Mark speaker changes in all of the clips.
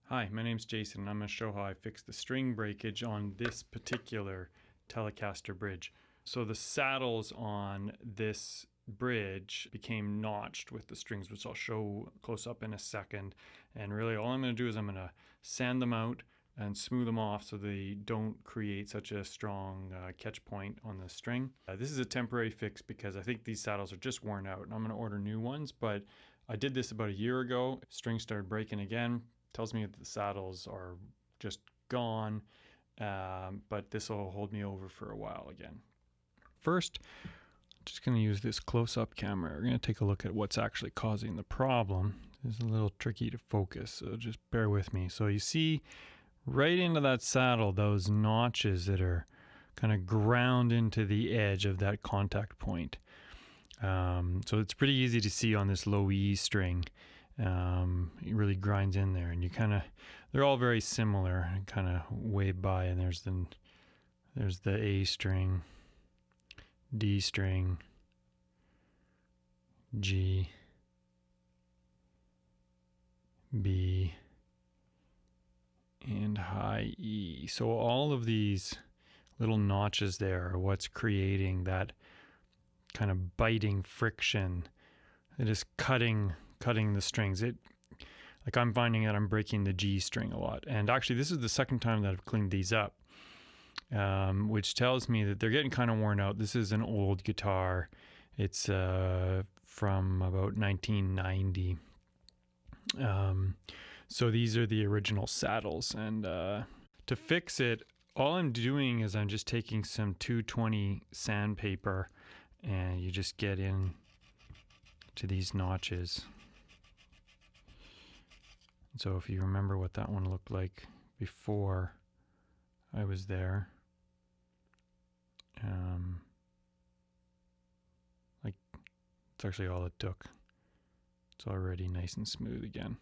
Speaker 1: Hi, my name's Jason and I'm going to show how I fixed the string breakage on this particular Telecaster bridge. So the saddles on this bridge became notched with the strings, which I'll show close up in a second. And really all I'm going to do is I'm going to sand them out and smooth them off so they don't create such a strong catch point on the string. This is a temporary fix because I think these saddles are just worn out and I'm going to order new ones, but I did this about a year ago. Strings started breaking again. Tells me that the saddles are just gone, but this will hold me over for a while again. First, I'm just going to use this close-up camera. We're going to take a look at what's actually causing the problem. It's a little tricky to focus, so just bear with me. So you see right into that saddle those notches that are kind of ground into the edge of that contact point. So it's pretty easy to see on this low E string. It really grinds in there, and you they're all very similar and kind of wave by, and there's the A string, D string, G, B, and high E. So all of these little notches there are what's creating that kind of biting friction. It is cutting the strings. Like I'm finding that I'm breaking the G string a lot. And actually this is the second time that I've cleaned these up, which tells me that they're getting kind of worn out. This is an old guitar. It's from about 1990. So these are the original saddles. And to fix it, all I'm doing is I'm just taking some 220 sandpaper and you just get in to these notches. So if you remember what that one looked like before I was there, like it's actually all it took. It's already nice and smooth again.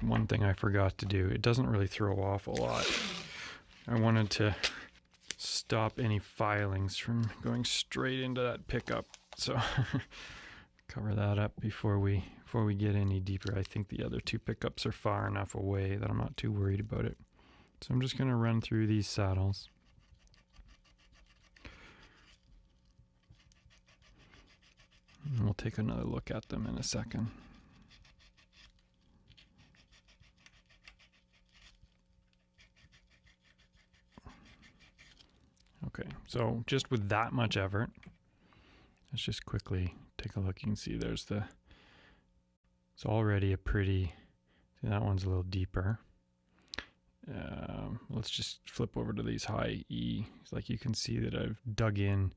Speaker 1: One thing I forgot to do, it doesn't really throw off a lot. I wanted to stop any filings from going straight into that pickup, so cover that up before we get any deeper. I think the other two pickups are far enough away that I'm not too worried about it. So I'm just going to run through these saddles. And we'll take another look at them in a second. Okay, so just with that much effort, let's just quickly take a look. You can see it's already a pretty, see that one's a little deeper. Let's just flip over to these high E. It's like you can see that I've dug in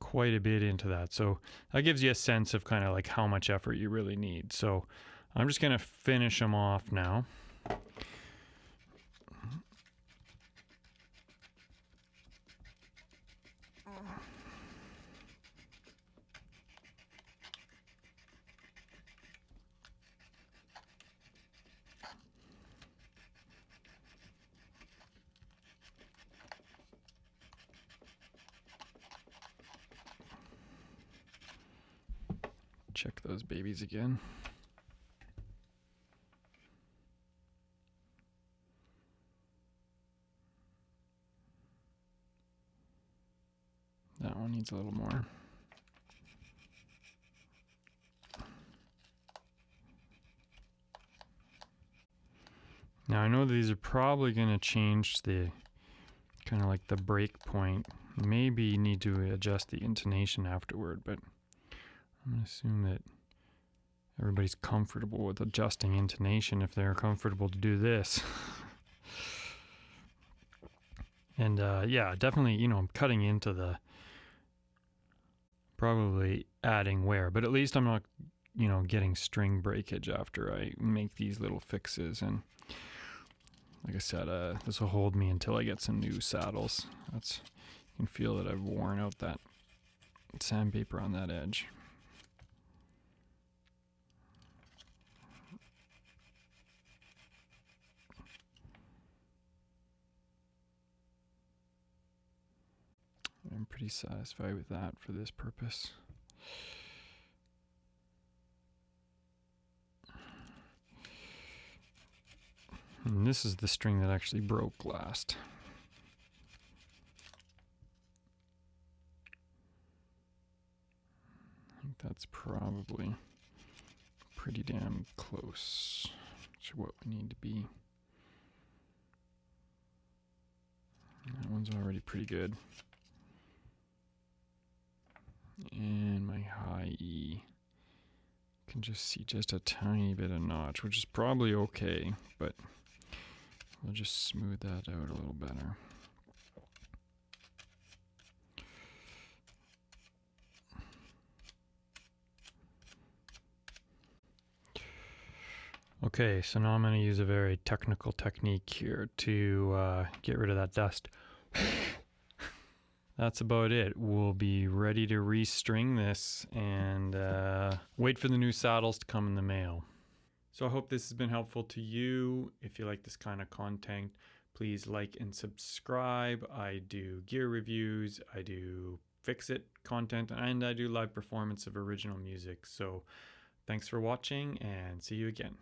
Speaker 1: quite a bit into that. So that gives you a sense of kind of like how much effort you really need. So I'm just going to finish them off now. Check those babies again. That one needs a little more. Now I know these are probably going to change the kind of like the break point. Maybe you need to adjust the intonation afterward, but I'm going to assume that everybody's comfortable with adjusting intonation if they're comfortable to do this. And yeah, definitely, I'm cutting into probably adding wear, but at least I'm not, getting string breakage after I make these little fixes. And like I said, this will hold me until I get some new saddles. You can feel that I've worn out that sandpaper on that edge. I'm pretty satisfied with that for this purpose. And this is the string that actually broke last. I think that's probably pretty damn close to what we need to be. That one's already pretty good. And my high E, can just see just a tiny bit of notch, which is probably okay, but we'll just smooth that out a little better. Okay, so now I'm going to use a very technical technique here to get rid of that dust. That's about it. We'll be ready to restring this and wait for the new saddles to come in the mail. So I hope this has been helpful to you. If you like this kind of content, please like and subscribe. I do gear reviews, I do fix-it content, and I do live performance of original music. So thanks for watching, and see you again.